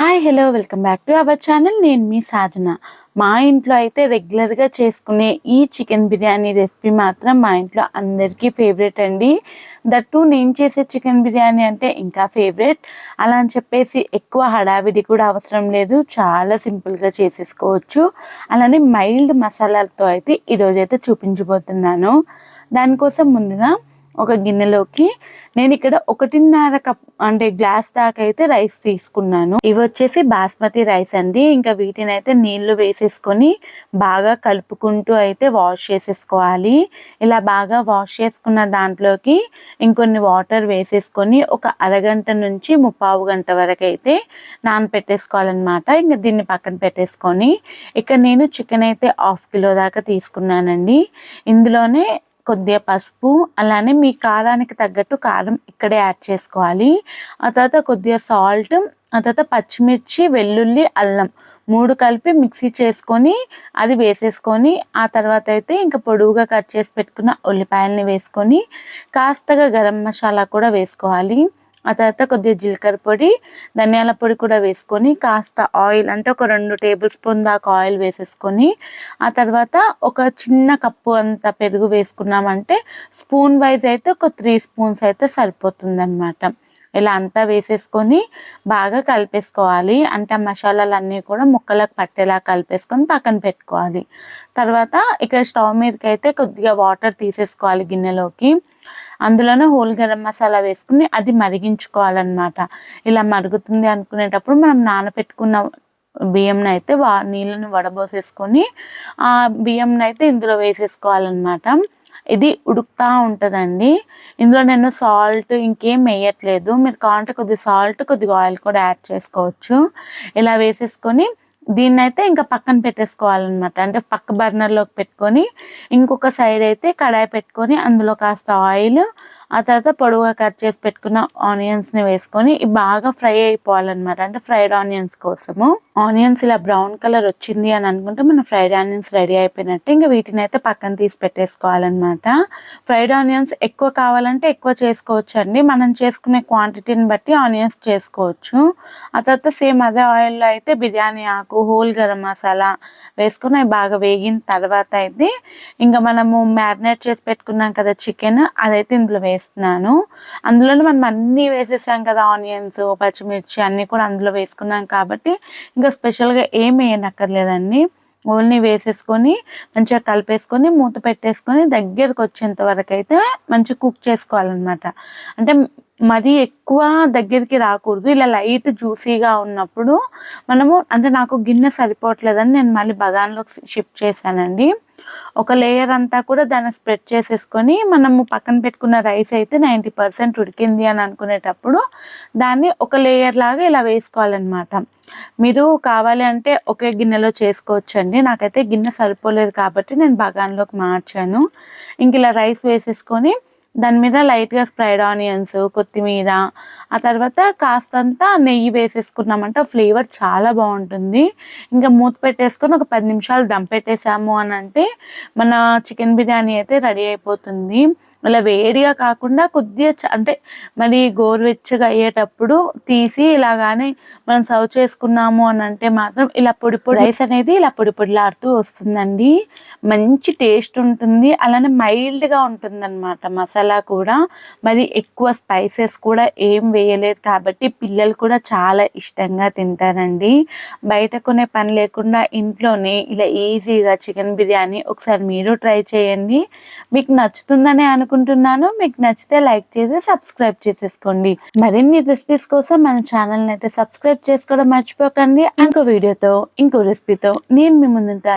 Hi hello welcome back to our channel. నేను మీ సాధన. మా ఇంట్లో అయితే రెగ్యులర్గా చేసుకునే ఈ చికెన్ బిర్యానీ రెసిపీ మాత్రం మా ఇంట్లో అందరికీ ఫేవరెట్ అండి. దట్టు నేను చేసే చికెన్ బిర్యానీ అంటే ఇంకా ఫేవరెట్. అలా అని చెప్పేసి ఎక్కువ హడావిడి కూడా అవసరం లేదు, చాలా సింపుల్గా చేసేసుకోవచ్చు. అలానే మైల్డ్ మసాలాలతో అయితే ఈరోజైతే చూపించబోతున్నాను. దానికోసం ముందుగా ఒక గిన్నెలోకి నేను ఇక్కడ 1.5 కప్ అంటే గ్లాస్ దాకా అయితే రైస్ తీసుకున్నాను. ఇవి వచ్చేసి బాస్మతి రైస్ అండి. ఇంకా వీటిని అయితే నీళ్లు వేసేసుకొని బాగా కలుపుకుంటూ అయితే వాష్ చేసేసుకోవాలి. ఇలా బాగా వాష్ చేసుకున్న దాంట్లోకి ఇంకొన్ని వాటర్ వేసేసుకొని ఒక అరగంట నుంచి 3/4 గంట వరకు అయితే నానపెట్టేసుకోవాలన్నమాట. ఇంకా దీన్ని పక్కన పెట్టేసుకొని ఇక్కడ నేను చికెన్ అయితే 1/2 కిలో దాకా తీసుకున్నానండి. ఇందులోనే కొద్దిగా పసుపు, అలానే మీ కారానికి తగ్గట్టు కారం ఇక్కడే యాడ్ చేసుకోవాలి. ఆ తర్వాత కొద్దిగా సాల్ట్, ఆ తర్వాత పచ్చిమిర్చి, వెల్లుల్లి, అల్లం 3 కలిపి మిక్సీ చేసుకొని అది వేసేసుకొని ఆ తర్వాత అయితే ఇంకా పొడవుగా కట్ చేసి పెట్టుకున్న ఉల్లిపాయలని వేసుకొని కాస్తగా గరం మసాలా కూడా వేసుకోవాలి. ఆ తర్వాత కొద్దిగా జీలకర్ర పొడి, ధనియాల పొడి కూడా వేసుకొని కాస్త ఆయిల్ అంటే ఒక 2 టేబుల్ స్పూన్ దాకా ఆయిల్ వేసేసుకొని ఆ తర్వాత ఒక చిన్న కప్పు అంత పెరుగు వేసుకున్నామంటే స్పూన్ వైజ్ అయితే ఒక 3 స్పూన్స్ అయితే సరిపోతుందన్నమాట. ఇలా అంతా వేసేసుకొని బాగా కలిపేసుకోవాలి. అంటే ఆ మసాలాలన్నీ కూడా ముక్కలకు పట్టేలా కలిపేసుకొని పక్కన పెట్టుకోవాలి. తర్వాత ఇక స్టవ్ మీదకి అయితే కొద్దిగా వాటర్ తీసేసుకోవాలి గిన్నెలోకి. అందులోనే హోల్ గరం మసాలా వేసుకుని అది మరిగించుకోవాలన్నమాట. ఇలా మరుగుతుంది అనుకునేటప్పుడు మనం నానబెట్టుకున్న బియ్యంని అయితే నీళ్ళని వడబోసేసుకొని ఆ బియ్యంని అయితే ఇందులో వేసేసుకోవాలన్నమాట. ఇది ఉడుకుతూ ఉంటుందండి. ఇందులో నేను సాల్ట్ ఇంకేం వేయట్లేదు. మీరు కావాలంటే కొద్దిగా సాల్ట్, కొద్దిగా ఆయిల్ కూడా యాడ్ చేసుకోవచ్చు. ఇలా వేసేసుకొని దీన్నైతే ఇంకా పక్కన పెట్టేసుకోవాలన్నమాట. అంటే పక్క బర్నర్లోకి పెట్టుకొని ఇంకొక సైడ్ అయితే కడాయి పెట్టుకొని అందులో కాస్త ఆయిల్, ఆ తర్వాత పొడవుగా కట్ చేసి పెట్టుకున్న ఆనియన్స్ని వేసుకొని బాగా ఫ్రై అయిపోవాలన్నమాట. అంటే ఫ్రైడ్ ఆనియన్స్ కోసము. ఆనియన్స్ ఇలా బ్రౌన్ కలర్ వచ్చింది అని అనుకుంటే మన ఫ్రైడ్ ఆనియన్స్ రెడీ అయిపోయినట్టు. ఇంకా వీటిని అయితే పక్కన తీసి పెట్టేసుకోవాలన్నమాట. ఫ్రైడ్ ఆనియన్స్ ఎక్కువ కావాలంటే ఎక్కువ చేసుకోవచ్చు అండి. మనం చేసుకునే క్వాంటిటీని బట్టి ఆనియన్స్ చేసుకోవచ్చు. ఆ తర్వాత సేమ్ అదే ఆయిల్లో అయితే బిర్యానీ ఆకు, హోల్ గరం మసాలా వేసుకొని అవి బాగా వేగిన తర్వాత అయితే ఇంకా మనము మ్యారినేట్ చేసి పెట్టుకున్నాం కదా చికెన్, అదైతే ఇందులో వేస్తున్నాను. అందులోనే మనం అన్నీ వేసేసాం కదా, ఆనియన్స్, పచ్చిమిర్చి అన్నీ కూడా అందులో వేసుకున్నాం కాబట్టి ఇంకా స్పెషల్గా ఏం వేయనక్కర్లేదండి. ఓన్లీ వేసేసుకొని మంచిగా కలిపేసుకొని మూత పెట్టేసుకొని దగ్గరకు వచ్చేంత వరకు అయితే మంచిగా కుక్ చేసుకోవాలన్నమాట. అంటే మరీ ఎక్కువ దగ్గరికి రాకూడదు. ఇలా లైట్ జ్యూసీగా ఉన్నప్పుడు మనము అంటే నాకు గిన్నె సరిపోవట్లేదని నేను మళ్ళీ బగాన్లోకి షిఫ్ట్ చేశానండి. ఒక లేయర్ అంతా కూడా దాన్ని స్ప్రెడ్ చేసేసుకొని మనము పక్కన పెట్టుకున్న రైస్ అయితే 90% ఉడికింది అని అనుకునేటప్పుడు దాన్ని ఒక లేయర్ లాగా ఇలా వేసుకోవాలన్నమాట. మీరు కావాలి అంటే ఒకే గిన్నెలో చేసుకోవచ్చండి. నాకైతే గిన్నె సరిపోలేదు కాబట్టి నేను బగాన్లోకి మార్చాను. ఇంక ఇలా రైస్ వేసేసుకొని దాని మీద లైట్గా ఫ్రైడ్ ఆనియన్స్, కొత్తిమీర, ఆ తర్వాత కాస్తంత నెయ్యి వేసేసుకున్నామంటే ఫ్లేవర్ చాలా బాగుంటుంది. ఇంకా మూత పెట్టేసుకొని ఒక 10 నిమిషాలు దమ్ పెట్టేసాము అని అంటే మన చికెన్ బిర్యానీ అయితే రెడీ అయిపోతుంది. ఇలా వేడిగా కాకుండా కొద్దిగా అంటే మరి గోరువెచ్చగా అయ్యేటప్పుడు తీసి ఇలాగానే మనం సర్వ్ చేసుకున్నాము అని అంటే మాత్రం ఇలా పొడి పొడి రైస్ అనేది ఇలా పొడి పొడిలాడుతూ వస్తుందండి. మంచి టేస్ట్ ఉంటుంది. అలానే మైల్డ్గా ఉంటుంది అనమాట మసాలా కూడా. మరి ఎక్కువ స్పైసెస్ కూడా ఏం వేయలేదు కాబట్టి పిల్లలు కూడా చాలా ఇష్టంగా తింటారండి. బయట కొనే పని లేకుండా ఇంట్లోనే ఇలా ఈజీగా చికెన్ బిర్యానీ ఒకసారి మీరు ట్రై చేయండి. మీకు నచ్చుతుందనే అనుకుంటున్నాను. మీకు నచ్చితే లైక్ చేసి సబ్స్క్రైబ్ చేసేసుకోండి. మరిన్ని రెసిపీస్ కోసం మన ఛానల్ని అయితే సబ్స్క్రైబ్ చేసుకోవడం మర్చిపోకండి. ఇంకో వీడియోతో ఇంకో రెసిపీతో నేను మీ ముందుంటాను.